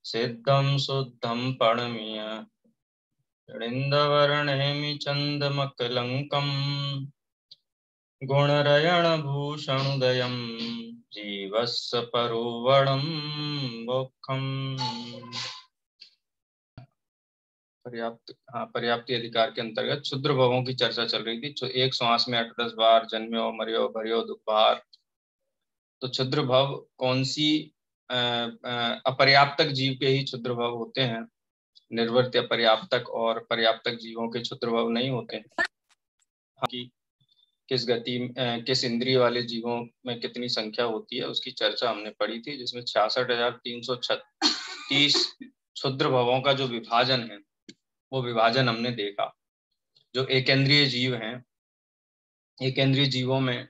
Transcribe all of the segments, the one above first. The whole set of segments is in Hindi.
सिद्धं शुद्धं प्रणम्य ऋन्दवर्णेमि चन्दमकलङ्कम् गुणरयणभूषणोदयं जीवस्य परोवणं मोक्षम्। पर्याप्ति अधिकार के अंतर्गत क्षुद्र भवों की चर्चा चल रही थी। एक श्वास में 8-10 बार जन्म्यो मर्यो भर्यो दुर्भार। तो क्षुद्र भव कौन सी अपर्याप्तक जीव के ही क्षुद्र भव होते हैं। निर्वर्त पर्याप्तक और पर्याप्तक जीवों के क्षुद्र भव नहीं होते हैं। कि किस गति किस इंद्रिय वाले जीवों में कितनी संख्या होती है उसकी चर्चा हमने पढ़ी थी, जिसमें 66,336 क्षुद्र भवों का जो विभाजन है वो विभाजन हमने देखा। जो एकेंद्रीय जीव हैं, एकेंद्रीय जीवों में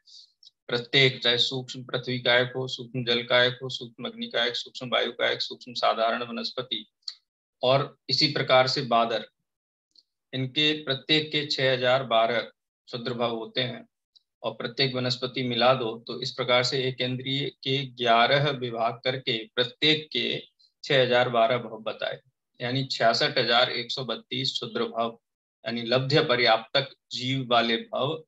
प्रत्येक, चाहे सूक्ष्म पृथ्वी कायक हो, सूक्ष्म जल कायक हो, सूक्ष्म अग्नि कायक, सूक्ष्म वायु कायक, सूक्ष्म साधारण वनस्पति और इसी प्रकार से बादर, इनके प्रत्येक के 6012 क्षुद्र भाव होते हैं। और प्रत्येक वनस्पति मिला दो तो इस प्रकार से एकेंद्रीय के 11 विभाग करके प्रत्येक के 6012 भाव बताए, यानी 66,132 क्षुद्र भाव, यानी लब्ध्य पर्याप्तक जीव वाले भाव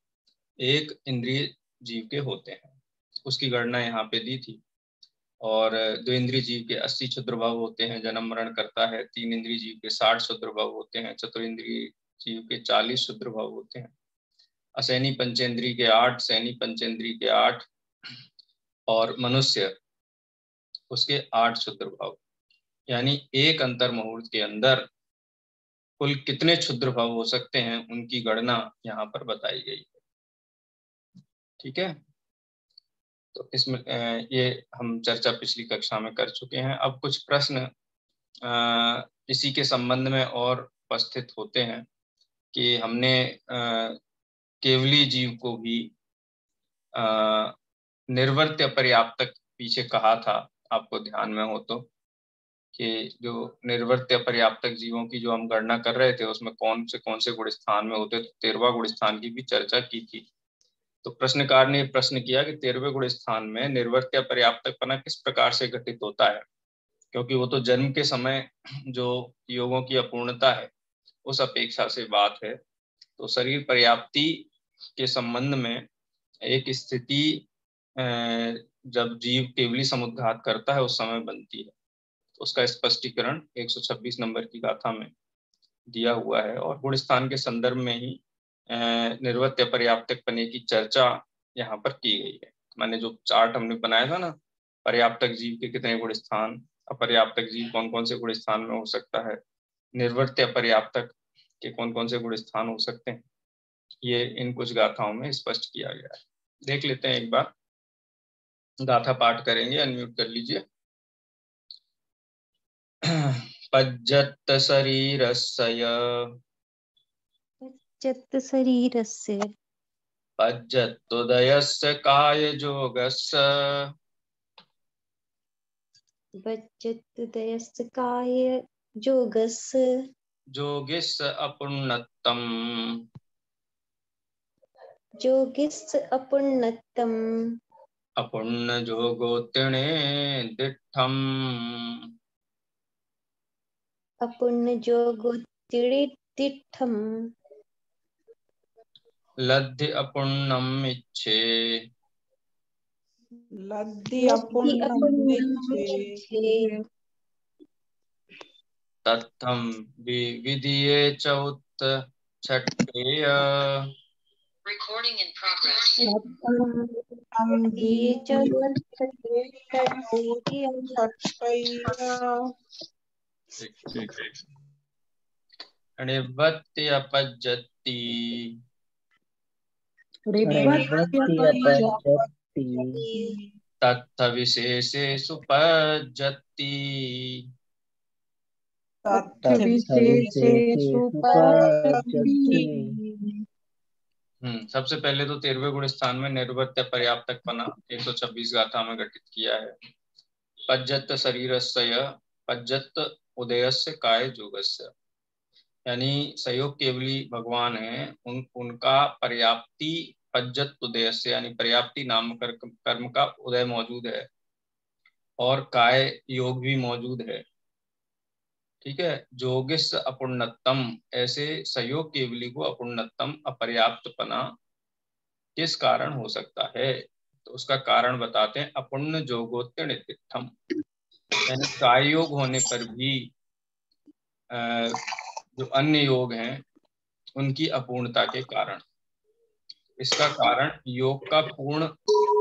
एक इंद्रिय जीव के होते हैं। उसकी गणना यहाँ पे दी थी। और दो इंद्रिय जीव के 80 क्षुद्र भाव होते हैं, जन्म मरण करता है। तीन इंद्रिय जीव के 60 क्षुद्र भाव होते हैं। चतुर्इंद्रिय जीव के 40 क्षुद्र भाव होते हैं। असैनी पंचेंद्रिय के 8, सैनी पंचेंद्रिय के 8 और मनुष्य उसके 8 क्षुद्र भाव। यानी एक अंतर मुहूर्त के अंदर कुल कितने क्षुद्र भाव हो सकते हैं उनकी गणना यहाँ पर बताई गई है। ठीक है, तो इसमें ये हम चर्चा पिछली कक्षा में कर चुके हैं। अब कुछ प्रश्न इसी के संबंध में और उपस्थित होते हैं कि हमने केवली जीव को भी निर्वर्त्य पर्याप्तक पीछे कहा था, आपको ध्यान में हो तो, कि जो निर्वर्त्य पर्याप्तक जीवों की जो हम गणना कर रहे थे उसमें कौन से गुण स्थान में होते, तो 13वां गुण स्थान की भी चर्चा की थी। तो प्रश्नकार ने प्रश्न किया कि 13वें गुण स्थान में निर्वर्त्य पर्याप्तकपना किस प्रकार से घटित होता है, क्योंकि वो तो जन्म के समय जो योगों की अपूर्णता है उस अपेक्षा से बात है। तो शरीर पर्याप्ति के संबंध में एक स्थिति जब जीव केवली समुद्घात करता है उस समय बनती है। उसका स्पष्टीकरण 126 नंबर की गाथा में दिया हुआ है और गुण स्थान के संदर्भ में ही निर्वर्त्य पर्याप्तक पने की चर्चा यहाँ पर की गई है। मैंने जो चार्ट हमने बनाया था ना, पर्याप्तक जीव के कितने गुण स्थान, अपर्याप्तक जीव कौन कौन से गुण स्थान में हो सकता है, निर्वर्त्य पर्याप्तक के कौन कौन से गुण स्थान हो सकते हैं, ये इन कुछ गाथाओं में स्पष्ट किया गया है। देख लेते हैं, एक बार गाथा पाठ करेंगे। अनम्यूट कर लीजिए। पज्जत शरीरस्य पज्जत्तुदयस्य कायजोगस्य जोगिस्य अपुन्नतम् अपुण्य जोगोत्तिणे दिठम् लद्धि अपुण्यम् इच्छे तत्थं विविधीये च उत छट्टेय। Recording in progress. निवृत्त्यपज्जति तत्थ विशेषेषु पज्जति। सबसे पहले तो 13वें गुण स्थान में निर्वर्त्य पर्याप्तकपना 126 गाथा में घटित किया है। पज्जत शरीरस्य पज्जत उदयस्य काय जोगस्य, यानी सहयोग केवली भगवान है, उनका पर्याप्ति पज्जत उदयस्य यानी पर्याप्ति नाम कर्म का उदय मौजूद है। और काय योग भी मौजूद है। ठीक है, जोगिस अपूर्णतम, ऐसे सहयोग केवली को अपूर्णतम अपर्याप्तपना किस कारण हो सकता है? तो उसका कारण बताते हैं, अपूर्ण जोगोत्तीर्ण इत्थम, यानी काय योग होने पर भी जो अन्य योग हैं उनकी अपूर्णता के कारण। इसका कारण योग का पूर्ण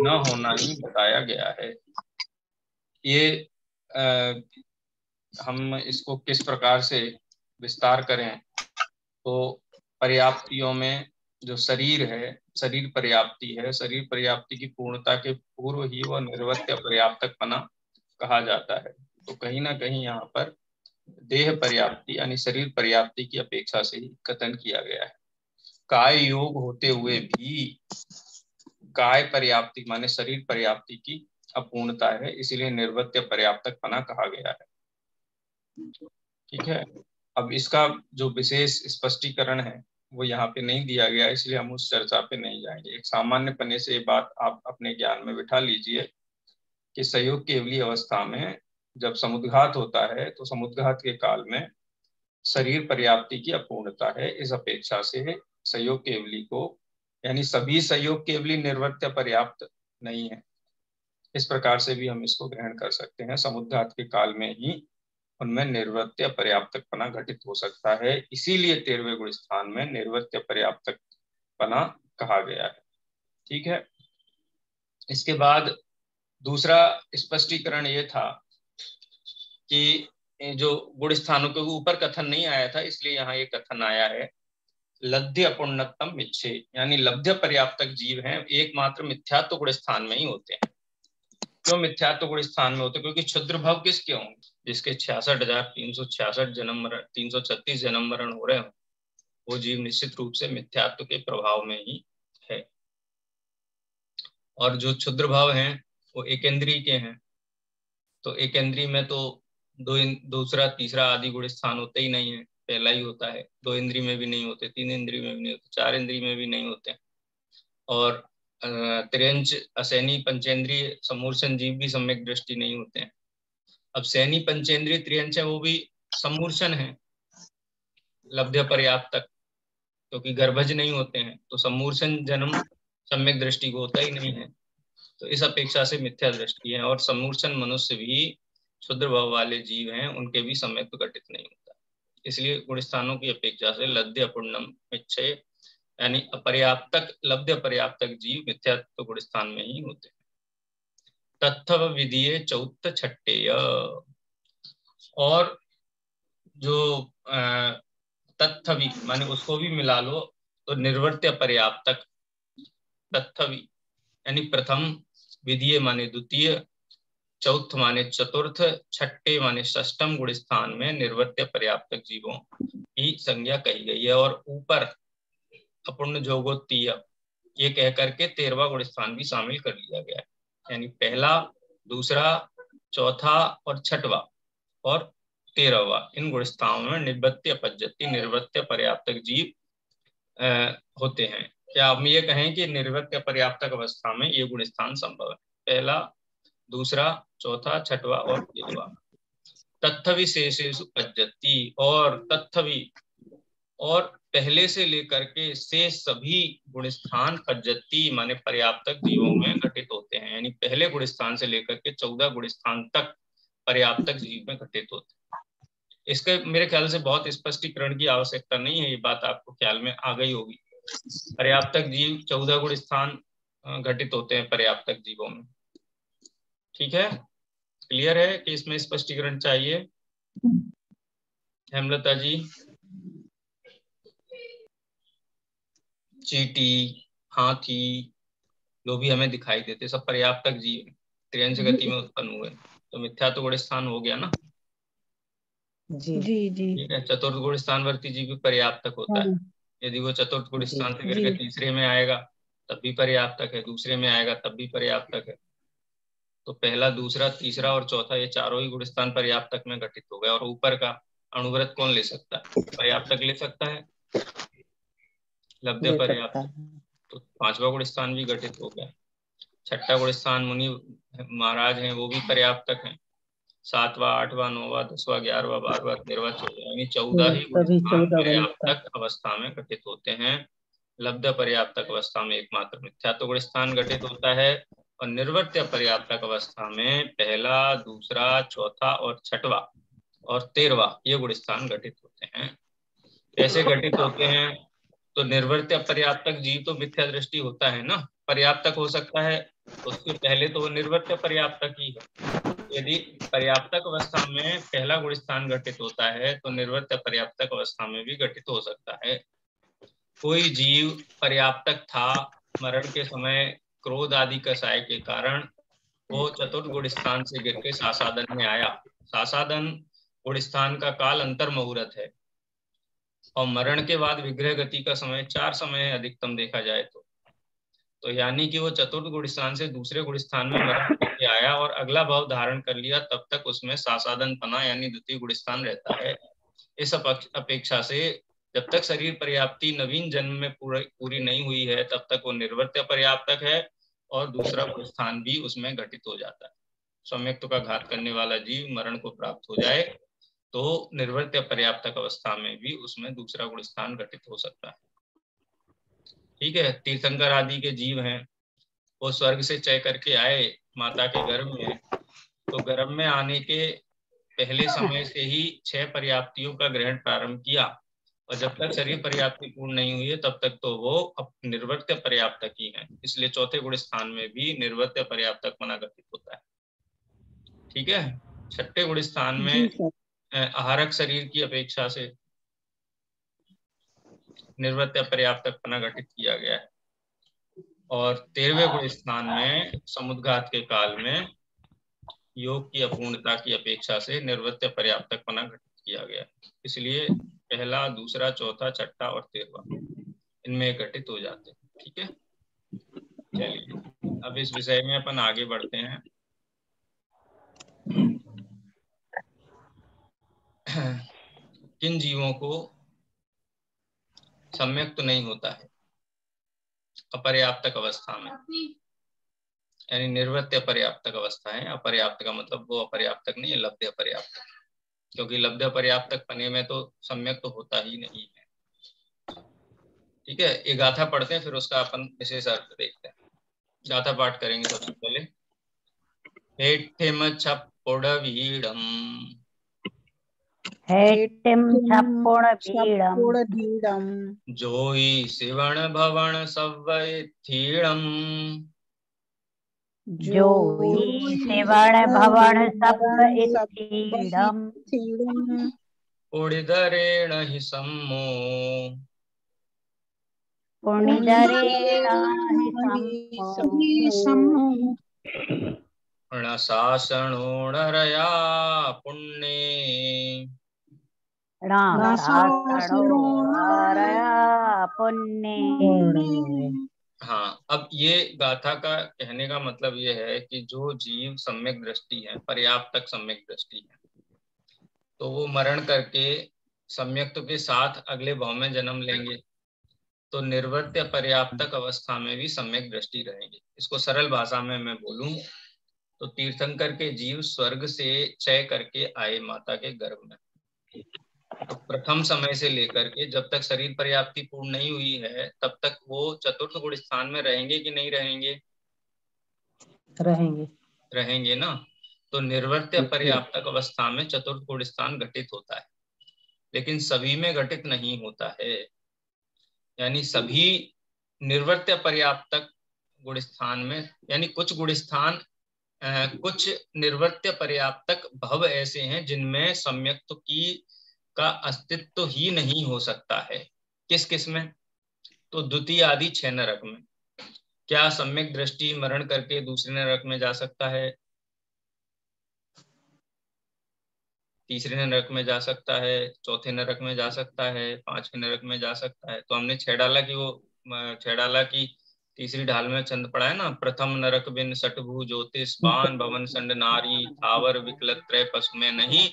न होना ही बताया गया है। ये हम इसको किस प्रकार से विस्तार करें, तो पर्याप्तियों में जो शरीर है, शरीर पर्याप्ति है, शरीर पर्याप्ति की पूर्णता के पूर्व ही वह निर्वृत्य पर्याप्तकपना कहा जाता है। तो कहीं ना कहीं यहाँ पर देह पर्याप्ति यानी शरीर पर्याप्ति की अपेक्षा से ही कथन किया गया है। काय योग होते हुए भी काय पर्याप्ति माने शरीर पर्याप्ति की अपूर्णता है, इसीलिए निर्वृत्य पर्याप्तकपना कहा गया है। ठीक है, अब इसका जो विशेष स्पष्टीकरण है वो यहाँ पे नहीं दिया गया, इसलिए हम उस चर्चा पे नहीं जाएंगे। एक सामान्य पन्ने से ये बात आप अपने ज्ञान में बिठा लीजिए कि संयोग केवली अवस्था में जब समुद्घात होता है तो समुद्घात के काल में शरीर पर्याप्ति की अपूर्णता है। इस अपेक्षा से संयोग केवली को, यानी सभी संयोग केवली निर्वृत्य पर्याप्त नहीं है, इस प्रकार से भी हम इसको ग्रहण कर सकते हैं। समुद्घात के काल में ही उनमें निर्वृत्य पर्याप्तकपना घटित हो सकता है, इसीलिए 13वें गुण स्थान में निर्वृत्य पर्याप्तकपना कहा गया है। ठीक है, इसके बाद दूसरा स्पष्टीकरण ये था कि जो गुण स्थानों के ऊपर कथन नहीं आया था, इसलिए यहाँ ये कथन आया है, लब्ध्य अपूर्णतम मिच्छे, यानी लब्ध्य पर्याप्तक जीव हैं एकमात्र मिथ्यात्व गुण स्थान में ही होते हैं। क्यों मिथ्यात्व गुण स्थान में होते हैं? क्योंकि क्षुद्र भाव किसके होंगे? जिसके 66,366 जन्म मरण, 336 जन्म मरण हो रहे हो, वो जीव निश्चित रूप से मिथ्यात्व के प्रभाव में ही है। और जो क्षुद्र भाव हैं वो एकेंद्रीय के हैं, तो एकेंद्रीय में तो दूसरा तीसरा आदि गुण स्थान होते ही नहीं है, पहला ही होता है। 2 इंद्रिय में भी नहीं होते, 3 इंद्रिय में भी नहीं होते, 4 इंद्रिय में भी नहीं होते। और त्रियंच असैनी पंचेंद्रीय समूर्छन जीव भी सम्यक दृष्टि नहीं होते हैं। अब सैनी पंचेंद्रीय त्रियंच है, वो भी समूर्छन है लब्ध्य पर्याप्तक, क्योंकि गर्भज नहीं होते हैं, तो समूर्छन जन्म सम्यक दृष्टि को होता ही नहीं है। तो इस अपेक्षा से मिथ्या दृष्टि है। और समूर्छन मनुष्य भी क्षुद्र भाव वाले जीव हैं, उनके भी सम्यक तो घटित नहीं होता। इसलिए गुण स्थानों की अपेक्षा से लब्ध्य अपूर्णम मिच्छे, यानी अपर्याप्तक लब्ध्य पर्याप्तक जीव मिथ्यात्व गुण स्थान में ही होते हैं। तत्व विधिये चौथ छट्टेय, और जो तत्थवि माने उसको भी मिला लो तो निर्वर्त्य पर्याप्तक तत्थवि, यानी प्रथम, विधिये माने द्वितीय, चौथ माने चतुर्थ, छठे माने षष्ठम गुण स्थान में निर्वर्त्य पर्याप्तक जीवों की संज्ञा कही गई है। और ऊपर अपूर्ण जोगोत्तीय ये कह करके 13वां गुण स्थान भी शामिल कर लिया गया है, यानी पहला, दूसरा, चौथा और छठवा और 13वां, इन गुण स्थानों में निवृत्ति अपज्जति निर्वृत्य पर्याप्तक जीव होते हैं। क्या हम ये कहें कि निर्वृत्य पर्याप्तक अवस्था में ये गुण स्थान संभव है? पहला, दूसरा, चौथा, छठवा और 13वां। तत्थवि शेषेषु पज्जति, और तत्थवि और पहले से लेकर के शेष सभी गुण स्थान पज्जति माने पर्याप्तक जीवों में घटित होते हैं, यानी पहले गुण स्थान से लेकर के 14 गुण स्थान तक पर्याप्तक जीव में घटित होते हैं। इसके मेरे ख्याल से बहुत स्पष्टीकरण की आवश्यकता नहीं है, ये बात आपको ख्याल में आ गई होगी। पर्याप्तक जीव 14 गुण स्थान घटित होते हैं पर्याप्तक जीवों में। ठीक है, क्लियर है कि इसमें स्पष्टीकरण चाहिए? हेमलता जी, चींटी, हाथी जो भी हमें दिखाई देते सब पर्याप्तक जीव त्रियंश गति में उत्पन्न हुए, तो मिथ्या तो गुण स्थान हो गया ना। जी जी जी। ठीक है, चतुर्थ गुण स्थानवर्ती जीव भी पर्याप्तक होता है। यदि वो चतुर्थ गुण स्थान से गिर के तीसरे में आएगा तब भी पर्याप्तक है, दूसरे में आएगा तब भी पर्याप्तक है। तो पहला, दूसरा, तीसरा और चौथा ये चारों ही गुण स्थान पर्याप्तक में घटित हो गए। और ऊपर का अणुव्रत कौन ले सकता है? पर्याप्तक ले सकता है, लब्ध्य पर्याप्त, तो 5वां गुण स्थान भी घटित हो गया। छठा गुण स्थान मुनि महाराज हैं, वो भी पर्याप्तक हैं। 7वां 8वां 9वां 10वां 11वां 12वां 13वां 14, यानी 14 ही गुण स्थान पर्याप्तक अवस्था में घटित होते हैं। लब्ध पर्याप्तक अवस्था में एकमात्र मिथ्यात्व गुण स्थान घटित होता है, और निर्वर्त्य पर्याप्तक अवस्था में पहला, दूसरा, चौथा और छठवां और 13वां ये गुण स्थान घटित होते हैं। कैसे घटित होते हैं? तो निर्वर्त्य पर्याप्तक जीव तो मिथ्या दृष्टि होता है ना, पर्याप्तक हो सकता है तो उसके पहले तो वो निर्वर्त्य पर्याप्तक ही है। यदि पर्याप्तक अवस्था में पहला गुण स्थान घटित होता है तो निर्वर्त्य पर्याप्तक अवस्था में भी घटित हो सकता है। कोई जीव पर्याप्तक था, मरण के समय क्रोध आदि कसाय के कारण वो चतुर्थ गुण स्थान से गिर के सासादन में आया। सासादन गुण स्थान का काल अंतर मुहूर्त है, और मरण के बाद विग्रह गति का समय 4 समय है अधिकतम देखा जाए तो यानी कि वो चतुर्थ गुण स्थान से दूसरे गुण स्थान में मरण करके आया और अगला भाव धारण कर लिया, तब तक उसमें सासादन पना यानी द्वितीय गुण स्थान रहता है। इस अपेक्षा से जब तक शरीर पर्याप्ति नवीन जन्म में पूरी नहीं हुई है तब तक वो निर्वर्त्य पर्याप्तक है, और दूसरा गुण स्थान भी उसमें घटित हो जाता है। सम्यक्त्व का घात करने वाला जीव मरण को प्राप्त हो जाए तो निर्वर्त्य पर्याप्तक अवस्था में भी उसमें दूसरा गुण स्थान घटित हो सकता है। ठीक है। तीर्थंकर आदि के जीव हैं, वो स्वर्ग से चय करके आए माता के गर्भ में, तो गर्भ में आने के पहले समय से ही 6 पर्याप्तियों का ग्रहण प्रारंभ किया, और जब तक शरीर पर्याप्ति पूर्ण नहीं हुई है तब तक तो वो निर्वर्त्य पर्याप्तक ही है। इसलिए चौथे गुण स्थान में भी निर्वर्त्य पर्याप्तक मना घटित होता है। ठीक है। छठे गुण स्थान में आहारक शरीर की अपेक्षा से निर्वर्त्य पर्याप्तकपना घटित किया गया है, और 13वें गुण स्थान में समुद्घात के काल में योग की अपूर्णता की अपेक्षा से निर्वर्त्य पर्याप्तकपना घटित किया गया है। इसलिए पहला, दूसरा, चौथा, छठा और 13वां इनमें घटित हो जाते हैं। ठीक है। चलिए अब इस विषय में अपन आगे बढ़ते हैं। किन जीवों को सम्यक तो नहीं होता है अपर्याप्तक अवस्था में, यानी निर्वर्त्य पर्याप्तक अवस्था है। अपर्याप्त का मतलब वो अपर्याप्तक नहीं है, लब्ध अपर्याप्तक, क्योंकि लब्ध पर्याप्तक पने में तो सम्यक तो होता ही नहीं है। ठीक है। ये गाथा पढ़ते हैं फिर उसका अपन विशेष अर्थ देखते हैं। गाथा पाठ करेंगे सबसे पहले। हेठिम छप्पुड़वीडम हेटिम छप्पुड़वीडम जोई शिवण भवन सव्वैथीडम जोई शिवण भवन सव्वैथीडम उड़िदरेण हि सम्मो पुण्यदरेण हि सम्मो णशासनोणरया पुण्ये पुण्ये। हाँ, अब ये गाथा का कहने का मतलब ये है कि जो जीव सम्यक दृष्टि है, पर्याप्तक सम्यक दृष्टि है, तो वो मरण करके सम्यक्त्व के साथ अगले भाव में जन्म लेंगे, तो निर्वर्त्य पर्याप्तक अवस्था में भी सम्यक दृष्टि रहेंगे। इसको सरल भाषा में मैं बोलूं तो तीर्थंकर के जीव स्वर्ग से चय करके आए माता के गर्भ में, तो प्रथम समय से लेकर के जब तक शरीर पर्याप्ति पूर्ण नहीं हुई है तब तक वो चतुर्थ गुण स्थान में रहेंगे कि नहीं रहेंगे? रहेंगे ना। तो निर्वर्त्य पर्याप्तक अवस्था में चतुर्थ गुण स्थान घटित होता है, लेकिन सभी में घटित नहीं होता है। यानी सभी निर्वर्त्य पर्याप्तक गुण स्थान में, यानी कुछ गुण स्थान कुछ निर्वर्त्य पर्याप्तक भव ऐसे हैं जिनमें सम्यक्त्व की का अस्तित्व ही नहीं हो सकता है। किस किस में? तो द्वितीय आदि 6 नरक में। क्या सम्यक दृष्टि मरण करके दूसरे नरक में जा सकता है? तीसरे नरक में जा सकता है, चौथे नरक में जा सकता है, 5वें नरक में जा सकता है। तो हमने 6 डाला की तीसरी ढाल में छंद पढ़ा है ना। प्रथम नरक बिन सटभु ज्योतिष बान भवन संड नारी थावर विकलत त्रय पशु में नहीं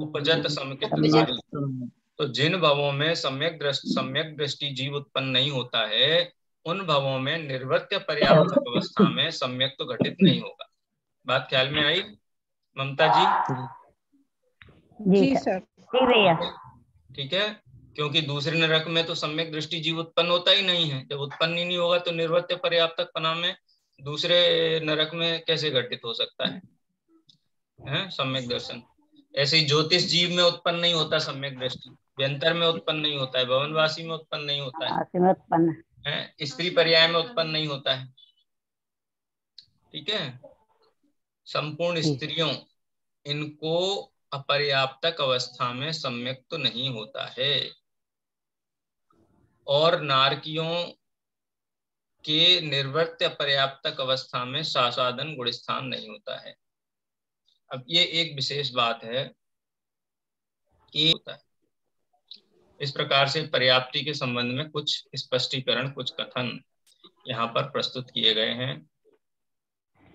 उपजत समुचित नारी। तो जिन भवों में सम्यक दृष्टि जीव उत्पन्न नहीं होता है उन भवों में निर्वृत्य पर्याप्तक अवस्था में सम्यक तो घटित नहीं होगा। बात ख्याल में आई ममता जी? जी सर। जी भैया। ठीक है, क्योंकि दूसरे नरक में तो सम्यक दृष्टि जीव उत्पन्न होता ही नहीं है। जब उत्पन्न ही नहीं होगा तो निर्वृत्य पर्याप्तक पना में दूसरे नरक में कैसे घटित हो सकता है सम्यक दर्शन। ऐसे ही ज्योतिष जीव में उत्पन्न नहीं होता सम्यक दृष्टि, व्यंतर में उत्पन्न नहीं होता है, भवनवासी में उत्पन्न नहीं होता है, स्त्री पर्याय में उत्पन्न नहीं होता है। ठीक है, संपूर्ण स्त्रियों इनको अपर्याप्तक अवस्था में सम्यक तो नहीं होता है, और नारकियों के निर्वृत्य पर्याप्तक अवस्था में सासादन गुणस्थान नहीं होता है। अब ये एक विशेष बात है कि होता है। इस प्रकार से पर्याप्ति के संबंध में कुछ स्पष्टीकरण, कुछ कथन यहाँ पर प्रस्तुत किए गए हैं,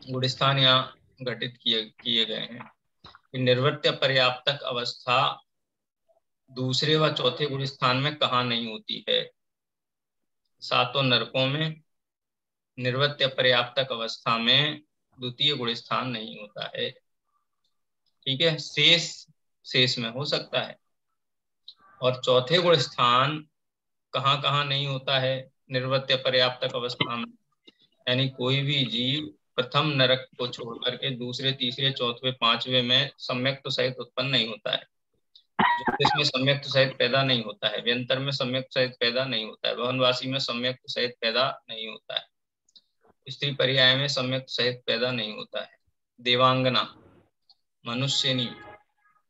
गुणस्थान यहाँ घटित किए गए हैं। निर्वृत्य पर्याप्तक अवस्था दूसरे व चौथे गुणस्थान में कहाँ नहीं होती है? सातों नरकों में निर्वृत्य पर्याप्तक अवस्था में द्वितीय गुणस्थान नहीं होता है। ठीक है, शेष में हो सकता है। और चौथे गुण स्थान कहाँ कहाँ नहीं होता है निर्वृत्य पर्याप्तक अवस्था में? यानी कोई भी जीव प्रथम नरक को छोड़ करके दूसरे, तीसरे, चौथे, पांचवे में सम्यक तो सहित उत्पन्न नहीं होता है। इसमें सम्यक तो सहित पैदा नहीं होता है, व्यंतर में सम्यक सहित पैदा नहीं होता है, भवनवासी में सम्यक तो सहित पैदा नहीं होता है, स्त्री पर्याय में सम्यक सहित पैदा नहीं होता है, देवांगना, मनुष्यनी,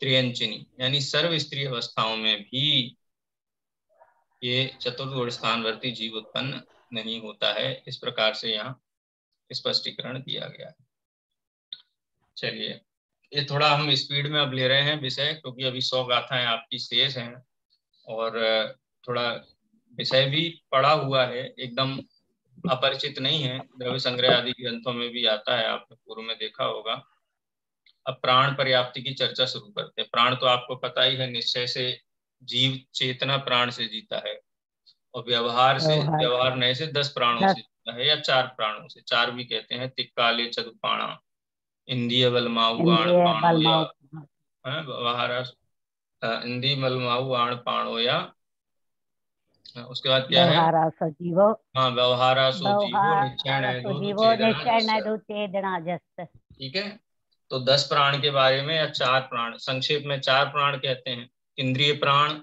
त्रियंचिनी यानी सर्व स्त्री अवस्थाओं में भी ये चतुर्थ स्थानवर्ती जीव उत्पन्न नहीं होता है। इस प्रकार से यहाँ स्पष्टीकरण दिया गया है। चलिए, ये थोड़ा हम स्पीड में अब ले रहे हैं विषय, क्योंकि अभी 100 गाथाएं आपकी शेष हैं और थोड़ा विषय भी पढ़ा हुआ है, एकदम अपरिचित नहीं है, द्रव्य संग्रह आदि ग्रंथों में भी आता है, आपने पूर्व में देखा होगा। अब प्राण पर्याप्ति की चर्चा शुरू करते हैं। प्राण तो आपको पता ही है, निश्चय से जीव चेतना प्राण से जीता है, और व्यवहार नए से 10 प्राणों से जीता है, या 4 प्राणों से, 4 भी कहते हैं, तिक्काले चतुपाणा, इंद्रिय बलमाऊ आण पाणो, या व्यवहार इंद्रिय बलमाऊ आण पाणो, या उसके बाद क्या है? व्यवहारा सो जीवो निश्चय। ठीक है, तो 10 प्राण के बारे में, या 4 प्राण, संक्षेप में 4 प्राण कहते हैं। इंद्रिय प्राण,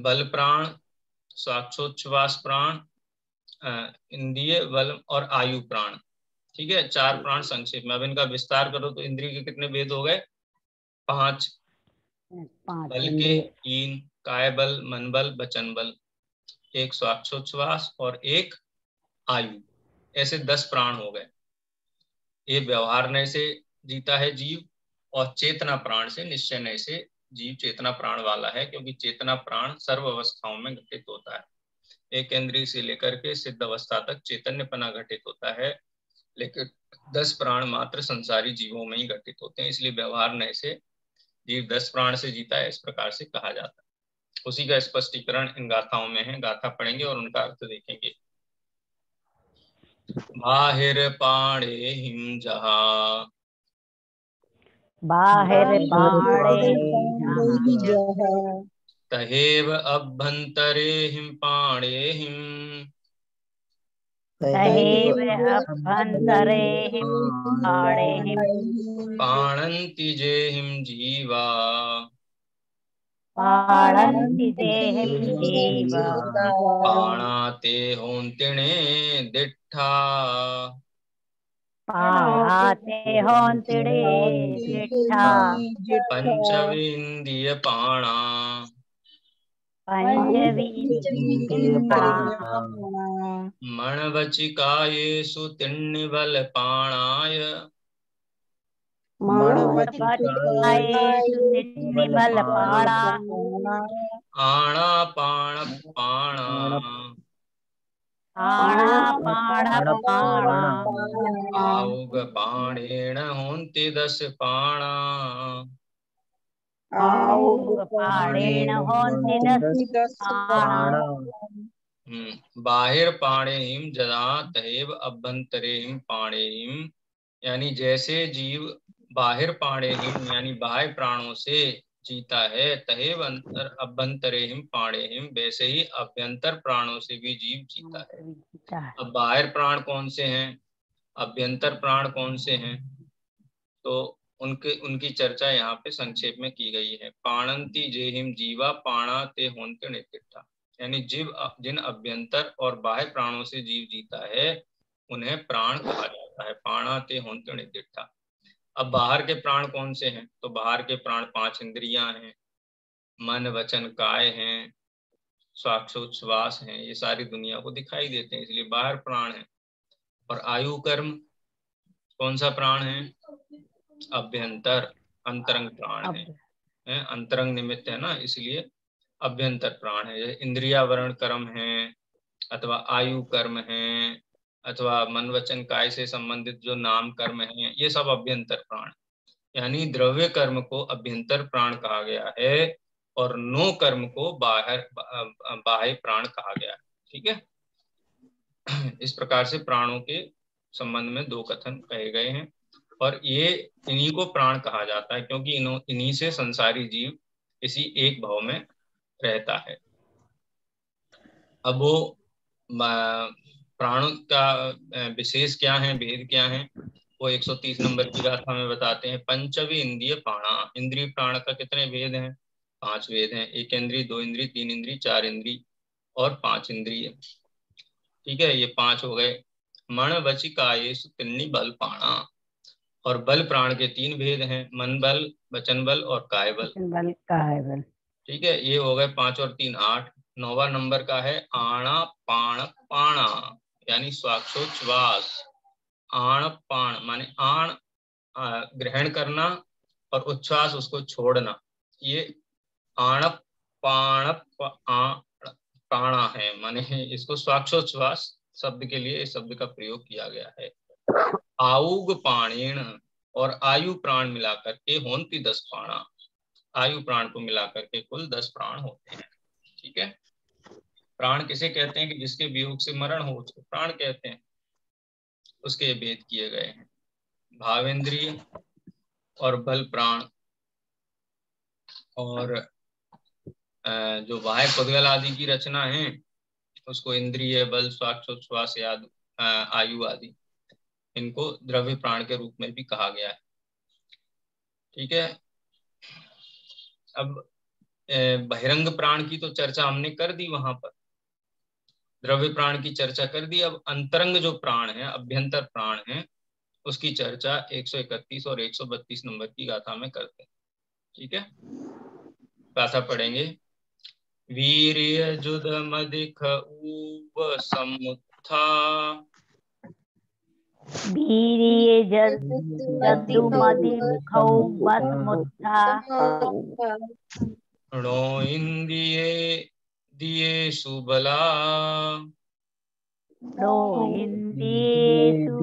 बल प्राण, स्वाक्षोच्छ्वास प्राण, इंद्रिय बल और आयु प्राण। ठीक है, 4 प्राण संक्षेप में। अब इनका विस्तार करो तो इंद्रिय के कितने भेद हो गए? 5, बल के 3, काय बल, मन बल, वचन बल, 1 स्वाक्षोच्छ्वास और 1 आयु, ऐसे 10 प्राण हो गए। ये व्यवहार नय से जीता है जीव, और चेतना प्राण से, निश्चय नय से जीव चेतना प्राण वाला है, क्योंकि चेतना प्राण सर्व अवस्थाओं में घटित होता है। एक इंद्रिय से लेकर के सिद्ध अवस्था तक चैतन्यपना घटित होता है, लेकिन 10 प्राण मात्र संसारी जीवों में ही घटित होते हैं। इसलिए व्यवहार नय से जीव 10 प्राण से जीता है, इस प्रकार से कहा जाता है। उसी का स्पष्टीकरण इन गाथाओं में है, गाथा पढ़ेंगे और उनका अर्थ देखेंगे। बाहिर पाणे हिम जहा, बाहिर पाणे तहेव अभ्यंतरे हिम पाणे हिम, तहेव अभ्यंतरे हिम पाणे हिम, पाणन्ति जेहिम जीवा, पाणन्ति जेहिम जीवा, पाणाते होन्तिणे दिट्ठा, पाणाते होन्तिणे दिट्ठा, पंचविंद्रिय पाणा, पंचविंद्रिय पाणा, मणवचिकायेषु तिण्णिबल पाणाय, मणवचिकायेषु तिण्णिबल पाणा, आणापाण पाणा, आणापाण पाणा, आउग पाणेन होन्ति 10 पाणा, आउग पाणेन होन्ति 10 पाणा, बाहिर पाणिहिम जदा तहेव अभ्यंतरेहिम पाणिहिम, यानी जैसे जीव बाहिर पाणिहिम यानी बाह्य प्राणों से जीता है, तहेव अंतर अभ्यंतरेहिम पाणिहिम, वैसे ही अभ्यंतर प्राणों से भी जीव जीता है। अब बाहिर प्राण कौन से हैं, अभ्यंतर प्राण कौन से हैं, तो उनकी चर्चा यहाँ पे संक्षेप में की गई है। पाणंती जेहिम जीवा पाणा ते होन्ते नितिष्ठा, यानी जिन अभ्यंतर और बाह्य प्राणों से जीव जीता है उन्हें प्राण कहा जाता है। पाणा ते होन्ते नितिष्ठा। अब बाहर के प्राण कौन से हैं, तो बाहर के प्राण 5 इंद्रियां हैं, मन वचन काय हैं, श्वासोच्छ्वास हैं, ये सारी दुनिया को दिखाई देते हैं, इसलिए बाहर प्राण है। और आयु कर्म कौन सा प्राण है, अभ्यंतर अंतरंग प्राण है, अंतरंग निमित्त है ना, इसलिए अभ्यंतर प्राण है। इंद्रियावरण कर्म है, अथवा आयु कर्म है, अथवा मन वचन काय से संबंधित जो नाम कर्म है, ये सब अभ्यंतर प्राण, यानी द्रव्य कर्म को अभ्यंतर प्राण कहा गया है और नो कर्म को बाह्य प्राण कहा गया है। ठीक है, इस प्रकार से प्राणों के संबंध में 2 कथन कहे गए हैं, और ये इन्हीं को प्राण कहा जाता है क्योंकि इन्हीं से संसारी जीव इसी एक भाव में रहता है। अब वो प्राणों का विशेष क्या है, भेद क्या है, वो 130 नंबर की गाथा में बताते हैं। पंचवी इंद्रिय प्राणा, इंद्रिय प्राण का कितने भेद हैं, 5 भेद हैं। 1 इंद्रिय, 2 इंद्रिय, 3 इंद्रिय, 4 इंद्रिय और 5 इंद्रिय। ठीक है, ये 5 हो गए। मन वचि कायेषु त्रीणि बल प्राणा, और बल प्राण के 3 भेद हैं, मन बल, वचन बल और काय बल। ठीक है, ये हो गए 5 और 3 8। 9वां नंबर का है आणा पाण पाणा, यानी श्वासोच्छ्वास। आण पाण माने आण ग्रहण करना और उच्छ्वास उसको छोड़ना, ये आण पाण प्राणा है, माने इसको श्वासोच्छ्वास शब्द के लिए इस शब्द का प्रयोग किया गया है। आउग पाणीण, और आयु प्राण मिलाकर के होन्ति 10 प्राणा, आयु प्राण को मिलाकर के कुल 10 प्राण होते हैं। ठीक है, प्राण किसे कहते हैं कि जिसके वियोग से मरण हो उसको प्राण कहते हैं, उसके भेद किए गए हैं। भावेंद्रिय और बल प्राण, और जो बाह्य पुद्गल आदि की रचना है उसको इंद्रिय, बल, श्वासोच्छ्वास, आयु आदि, इनको द्रव्य प्राण के रूप में भी कहा गया है। ठीक है, अब बहिरंग प्राण की तो चर्चा हमने कर दी, वहां पर द्रव्य प्राण की चर्चा कर दी। अब अंतरंग जो प्राण है, अभ्यंतर प्राण है, उसकी चर्चा 131 और 132 नंबर की गाथा में करते हैं। ठीक है, गाथा पढ़ेंगे। वीर्य जुद मदिख ऊब समुत्था, वीर्ये जदु मदिखौ बसमुत्था, णो इंद्रिये दिये सुबला, णो इंद्रियेषु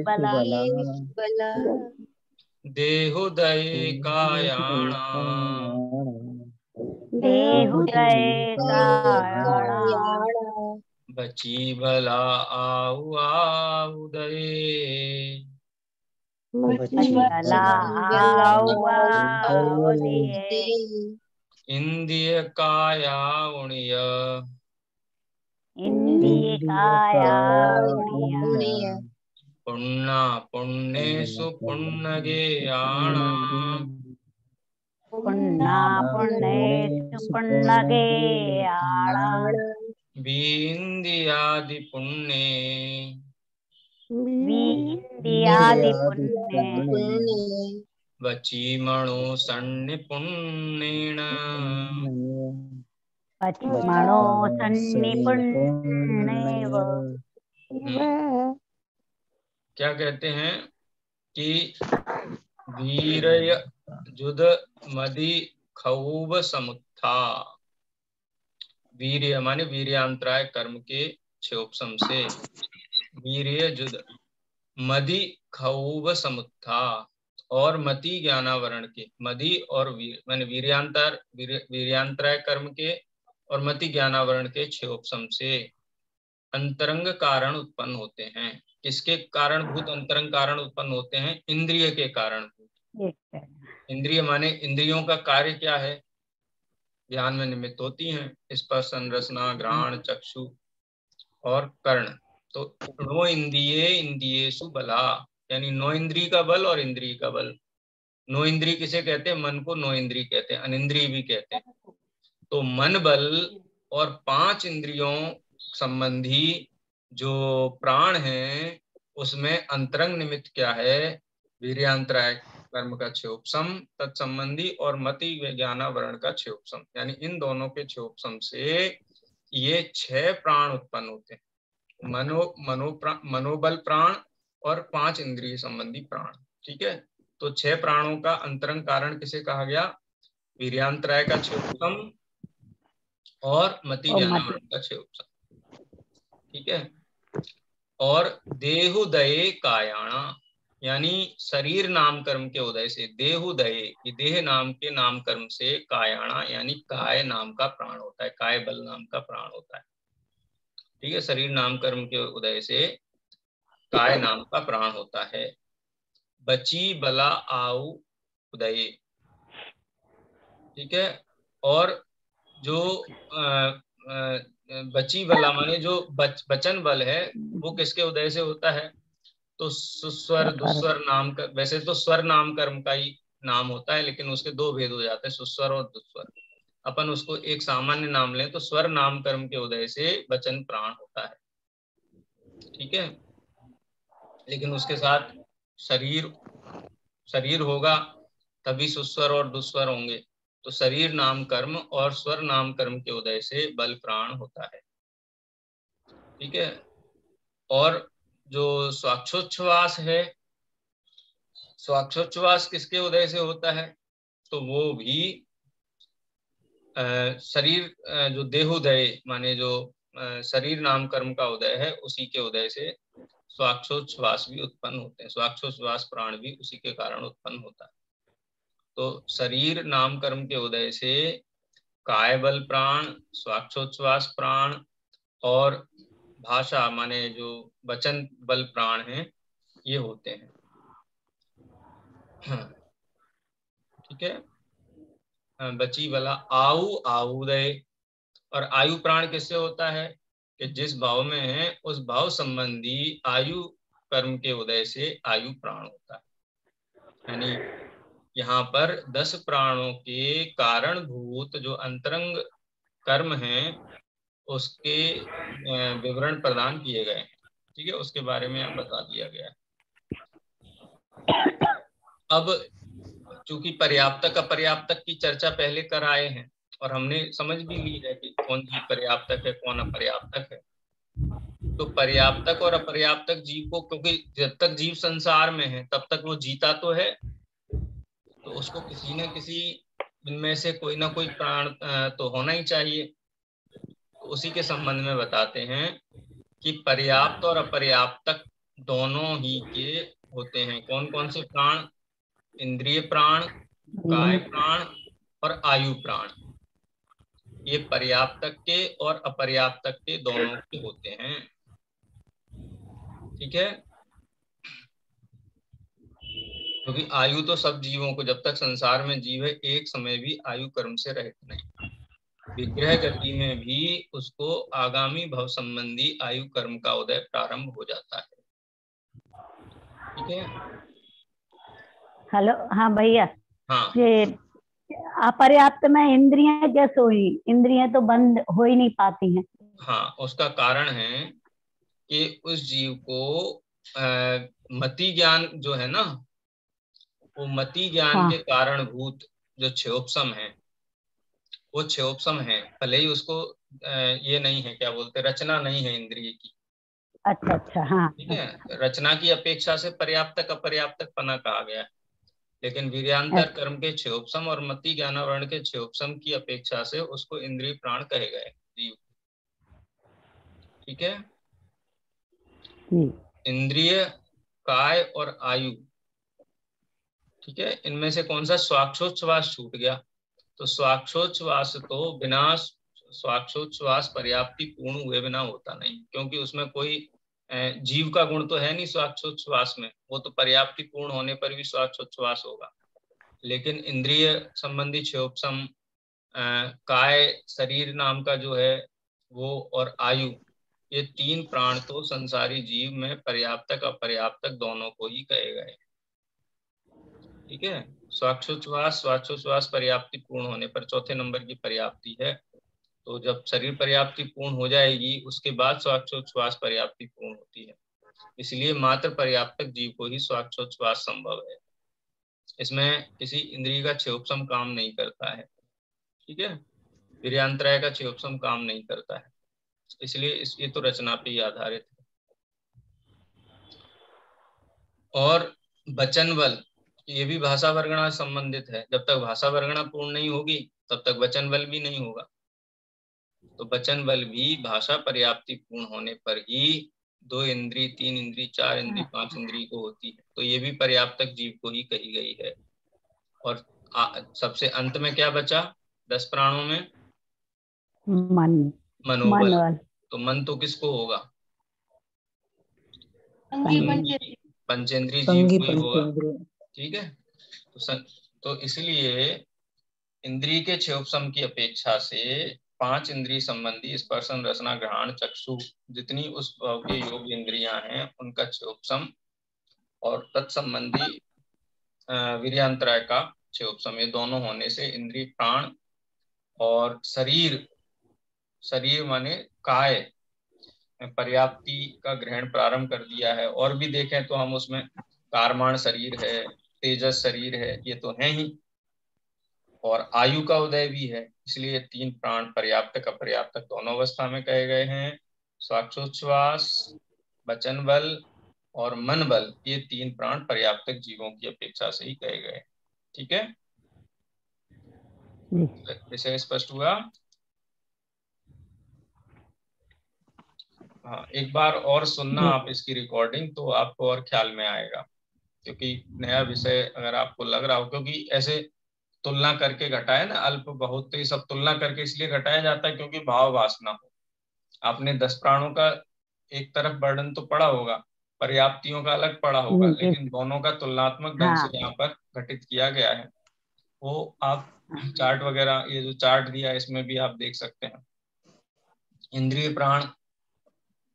बला, देहोदये कायाणा, देहुदये कायाणा, बची बला आउ आउदये, बला आउदये, इंद्रिय काया उणिय, इंद्रिय काया उणिय, पुण्या पुण्येषु पुण्यगे आणा, पुण्या पुण्येषु पुण्यगे आणा, वीन्द्रियादि पुण्ये, वीन्द्रियादि पुण्ये, वचीमणो सन्नि पुण्येन, पचमणो सन्नि पुण्येव। क्या कहते हैं कि वीर्य जुद मदि खऊब समुत्था, वीर्य माने वीर्यांतराय कर्म के क्षोपसम से, वीर्य जुद मदि खऊब समुत्था, और मति ज्ञानावरण के, मदि और माने वीर्यांतराय कर्म के और मति ज्ञानावरण के क्षोपसम से, अंतरंग कारण उत्पन्न होते हैं। किसके कारणभूत अंतरंग कारण उत्पन्न होते हैं? इंद्रिय के कारणभूत। इंद्रिय माने इंद्रियों का कार्य क्या है? ध्यान में निमित्त होती हैं, स्पर्श, रसना, घ्राण, चक्षु और कर्ण। तो नो इंद्रिये इंद्रियेषु बला, यानी नो इंद्रिय का बल और इंद्रिय का बल। नो इंद्रिय किसे कहते हैं? मन को नो इंद्रिय कहते हैं, अनिंद्रिय भी कहते हैं। तो मन बल और 5 इंद्रियों संबंधी जो प्राण है उसमें अंतरंग निमित्त क्या है? वीर्यांतराय कर्म का क्षयोपशम, तत्संबंधी और मति ज्ञानावरण का क्षयोपशम, यानी इन दोनों के क्षयोपशम से ये 6 प्राण उत्पन्न होते हैं। मनोबल प्राण और 5 इंद्रिय संबंधी प्राण। ठीक है, तो 6 प्राणों का अंतरंग कारण किसे कहा गया? वीर्यांतराय का क्षयोपशम और मति ज्ञानावरण का क्षयोपशम। ठीक है, और देहुदये कायाणा, यानी शरीर नाम कर्म के उदय से, देहुदये, देह नाम के नाम कर्म से, कायाणा यानी काय नाम का प्राण होता है, काय बल नाम का प्राण होता है। ठीक है, शरीर नाम कर्म के उदय से काय नाम का प्राण होता है। बची बला आउ उदय। ठीक है, और जो बची बला माने जो बचन बल है वो किसके उदय से होता है? तो सुस्वर दुस्वर नाम का, वैसे तो स्वर नाम कर्म का ही नाम होता है, लेकिन उसके 2 भेद हो जाते हैं, सुस्वर और दुस्वर। अपन उसको एक सामान्य नाम लें तो स्वर नाम कर्म के उदय से वचन प्राण होता है। ठीक है, लेकिन उसके साथ शरीर होगा तभी सुस्वर और दुस्वर होंगे। तो शरीर नाम कर्म और स्वर नाम कर्म के उदय से बल प्राण होता है। ठीक है, और जो स्वाक्षोच्छ्वास है, स्वाक्षोच्छ्वास किसके उदय से होता है? तो वो भी शरीर, जो देहोदय माने जो शरीर नाम कर्म का उदय है उसी के उदय से स्वाक्षोच्छ्वास भी उत्पन्न होते हैं। स्वाक्षोच्छ्वास प्राण भी उसी के कारण उत्पन्न होता है। तो शरीर नाम कर्म के उदय से काय बल प्राण, स्वाक्षोच्छ्वास प्राण और भाषा माने जो वचन बल प्राण हैं ये होते हैं। ठीक है, बची बला आयु आउदय। और आयु प्राण किससे होता है? कि जिस भाव में है उस भाव संबंधी आयु कर्म के उदय से आयु प्राण होता है। यानी यहाँ पर 10 प्राणों के कारणभूत जो अंतरंग कर्म हैं उसके विवरण प्रदान किए गए हैं। ठीक है, उसके बारे में यहाँ बता दिया गया है। अब चूंकि पर्याप्तक अपर्याप्तक की चर्चा पहले कर आए हैं और हमने समझ भी ली है कि कौन जीव पर्याप्तक है कौन अपर्याप्तक है। तो पर्याप्तक और अपर्याप्तक जीव को, क्योंकि जब तक जीव संसार में है तब तक वो जीता तो है, तो उसको किसी न किसी इनमें से कोई ना कोई प्राण तो होना ही चाहिए। तो उसी के संबंध में बताते हैं कि पर्याप्त और अपर्याप्तक दोनों ही के होते हैं। कौन कौन से प्राण? इंद्रिय प्राण, काय प्राण और आयु प्राण। ये पर्याप्तक के और अपर्याप्तक के दोनों के होते हैं। ठीक है, क्योंकि आयु तो सब जीवों को, जब तक संसार में जीव है, एक समय भी आयु कर्म से रहित नहीं। विग्रह गति में भी उसको आगामी भव संबंधी आयु कर्म का उदय प्रारंभ हो जाता है। ठीक है, हेलो, हाँ भैया। हाँ, ये अपर्याप्त में इंद्रियां कैसे हुई? इंद्रियां तो बंद हो ही नहीं पाती हैं। हाँ, उसका कारण है कि उस जीव को मति ज्ञान जो है ना, वो मति ज्ञान हाँ। के कारणभूत जो क्षयोपशम है वो क्षयोपशम है। भले ही उसको ये नहीं है, क्या बोलते, रचना नहीं है इंद्रिय की। अच्छा अच्छा, हाँ। ठीक है, रचना की अपेक्षा से पर्याप्तक अपर्याप्तक पना कहा गया है, लेकिन वीर्यांतर कर्म के क्षयोपशम और मति ज्ञानावरण के क्षयोपशम की अपेक्षा से उसको इंद्रिय प्राण कहे गए जीव। ठीक है, इंद्रिय, काय और आयु। ठीक है, इनमें से कौन सा स्वाक्षोच्छ्वास छूट गया? तो स्वाक्षोच्छ्वास तो बिना श्वासोच्छ्वास पर्याप्ति पूर्ण हुए बिना होता नहीं, क्योंकि उसमें कोई जीव का गुण तो है नहीं श्वासोच्छ्वास में, वो तो पर्याप्ति पूर्ण होने पर भी श्वासोच्छ्वास होगा। लेकिन इंद्रिय संबंधी क्षोभसम, काय, शरीर नाम का जो है वो, और आयु, ये तीन प्राण तो संसारी जीव में पर्याप्तक अपर्याप्तक दोनों को ही कहे गए। ठीक है, श्वासोच्छ्वास पर्याप्ति पूर्ण होने पर चौथे नंबर की पर्याप्ति है। तो जब शरीर पर्याप्ति पूर्ण हो जाएगी उसके बाद श्वासोच्छ्वास पर्याप्ति पूर्ण होती है। इसलिए मात्र पर्याप्तक जीव को ही श्वासोच्छ्वास संभव है, इसमें किसी इंद्रिय का क्षोभसम काम नहीं करता है। ठीक है, वीर्यांतराय का क्षोभसम काम नहीं करता है, इसलिए ये तो रचना पे ही आधारित है। और वचन बल, ये भी भाषा वर्गणा संबंधित है। जब तक भाषा वर्गणा पूर्ण नहीं होगी तब तक वचन बल भी नहीं होगा। तो वचन बल भी भाषा पर्याप्ति पूर्ण होने पर ही 2 इंद्री, 3 इंद्री, 4 इंद्री, 5 इंद्री को होती है। तो ये भी पर्याप्तक जीव को ही कही गई है। और सबसे अंत में क्या बचा 10 प्राणों में? मन, मनोबल। तो मन तो किसको होगा? पंचेंद्रिय जीव को ही होगा। ठीक है, तो इसलिए इंद्रिय के क्षोभसम की अपेक्षा से 5 इंद्रिय संबंधी स्पर्शन, रसना, घ्राण, चक्षु, जितनी उस भाव के योग्य इंद्रियां हैं उनका क्षोभसम और तत्संबंधी वीर्यांतराय का क्षोभसम, ये दोनों होने से इंद्रिय, प्राण और शरीर माने काय पर्याप्ति का ग्रहण प्रारंभ कर दिया है। और भी देखें तो हम उसमें कारमाण शरीर है, तेजस शरीर है, ये तो है ही, और आयु का उदय भी है। इसलिए 3 प्राण पर्याप्तक अपर्याप्तक दोनों अवस्था में कहे गए हैं। श्वासोच्छ्वास, वचन बल और मन बल, ये 3 प्राण पर्याप्तक जीवों की अपेक्षा से ही कहे गए। ठीक है, विषय स्पष्ट हुआ? हाँ, एक बार और सुनना आप इसकी रिकॉर्डिंग, तो आपको और ख्याल में आएगा। क्योंकि नया विषय अगर आपको लग रहा हो, क्योंकि ऐसे तुलना करके घटाए ना, अल्प बहुत, तो ये सब तुलना करके इसलिए घटाया जाता है क्योंकि भाव वासना हो। आपने 10 प्राणों का एक तरफ वर्णन तो पढ़ा होगा, पर्याप्तियों का अलग पढ़ा होगा, लेकिन दोनों का तुलनात्मक ढंग से यहाँ पर घटित किया गया है। वो आप चार्ट वगैरह, ये जो चार्ट दिया है इसमें भी आप देख सकते हैं। इंद्रिय प्राण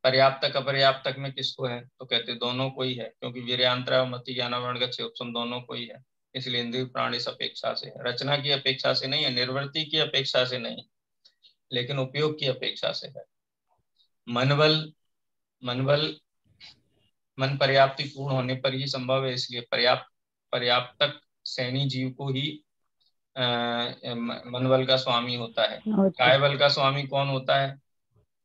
पर्याप्तक अपर्याप्तक में किसको है? तो कहते दोनों को ही है, क्योंकि वीर्यांतरा और मति ज्ञानावरण का क्षोभसम दोनों को ही है। इसलिए इंद्रिय प्राण इस अपेक्षा से है, रचना की अपेक्षा से नहीं है, निर्वृत्ति की अपेक्षा से नहीं, लेकिन उपयोग की अपेक्षा से है। मनबल मन पर्याप्ति पूर्ण होने पर ही संभव है, इसलिए पर्याप्तक सैनी जीव को ही मनबल का स्वामी होता है। काय बल का स्वामी कौन होता है?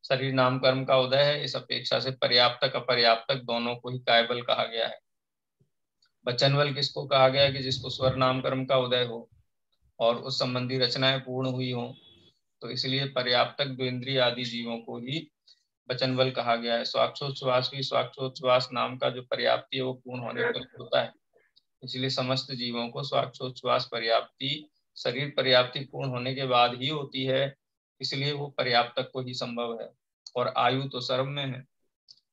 शरीर नाम कर्म का उदय है, इस अपेक्षा से पर्याप्तक अपर्याप्तक दोनों को ही काय बल कहा गया है। वचन बल किसको कहा गया है? कि जिसको स्वर नाम कर्म का उदय हो और उस संबंधी रचनाएं पूर्ण हुई हो। तो इसलिए पर्याप्तक द्वेंद्रिय आदि जीवों को ही वचन बल कहा गया है। श्वासोच्छ्वास भी श्वासोच्छ्वास नाम का जो पर्याप्ति है वो पूर्ण होने पर होता है, इसलिए समस्त जीवों को श्वासोच्छ्वास पर्याप्ति शरीर पर्याप्ति पूर्ण होने के बाद ही होती है, इसलिए वो पर्याप्तक को ही संभव है। और आयु तो सर्व में है,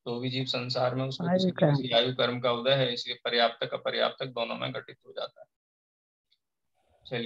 तो भी जीव संसार में उसको किसी न किसी आयु कर्म का उदय है, इसलिए पर्याप्तक अपर्याप्तक दोनों में घटित हो जाता है। चलिए।